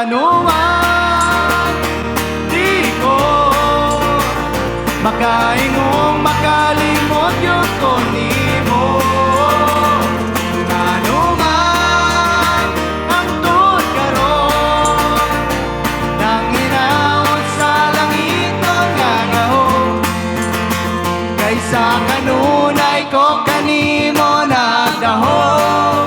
anuman di ko makaingong makalimot yung konimo. Kung anuman ang tun karon nang hinaot sa langit ng ngangahon, kaysa kanunay ko kanimo nagdahom.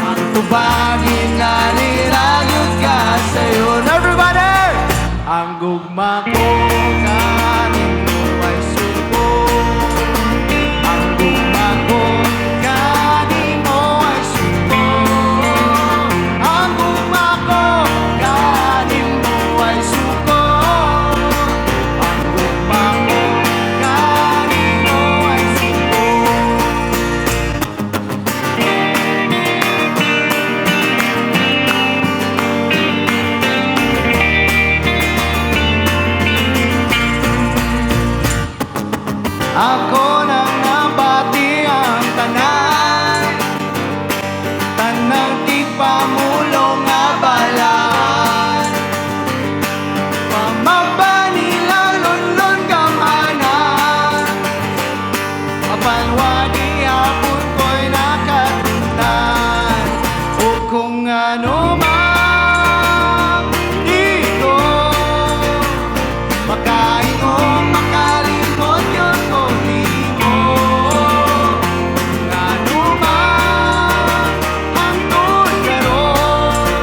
Ang tubangin na niragod ka sa'yo. Everybody! Ang gugma ko kanimo ay suko. Ang gugma ko kanimo ay suko. Ang gugma ko kanimo ay suko. Ang gugma ko kanimo ay suko. Ako nang nabati ang tanan, tanang tigpamulong nga balaan. Pamagbanila lunlon kamanan, apanwadi hapon ko'y nakatunan. O kung ano man di ko makaingong makalimot yun konimo. Kung ano man ang tun karon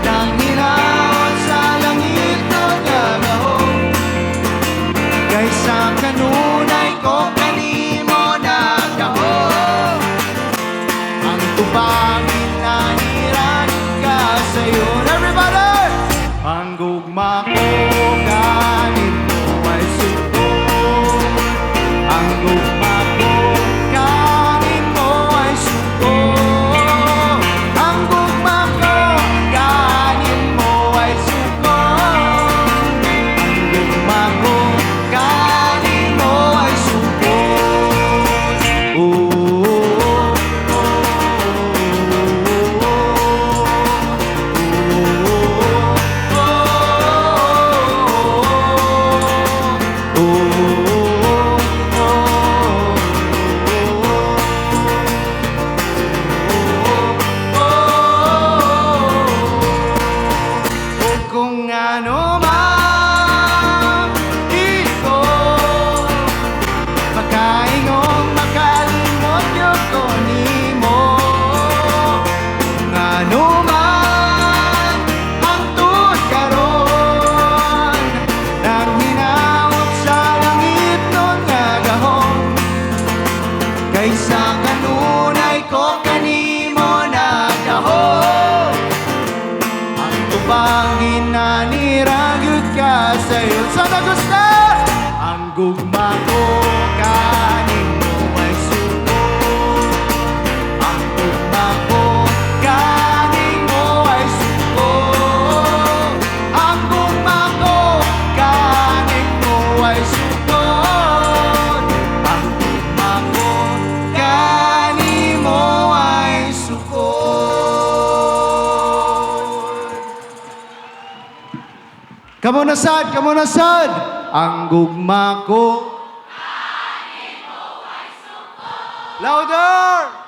nang hinaot sa langit ng ngangahon, kaysa kanunay ko kanimo nagdahom. Ang tubangin na niragod ka sa'yo. Everybody! Ang gugma ko kanimo ay suko. Ang gugma ko kanimo ay suko. Ang gugma ko kanimo ay suko. Ang gugma ko kanimo ay suko. Kung ano man di ko makaingong makalimot yung konimo. Kung ano man ang tun karon nang hinaot sa langit nun ngagahon, kaysa kanunay ko kanimo nagdahom. Ang tubangin na niragod ka sa'yo. Sana gusto! Ang gugma ko kanimo ay suko. Ang gugma ko kanimo ay suko. Ang gugma ko kanimo ay suko. Ang gugma ko kanimo ay suko. Kamunasad, kamunasad! Ang gugma ko kanimo ay suko. Louder!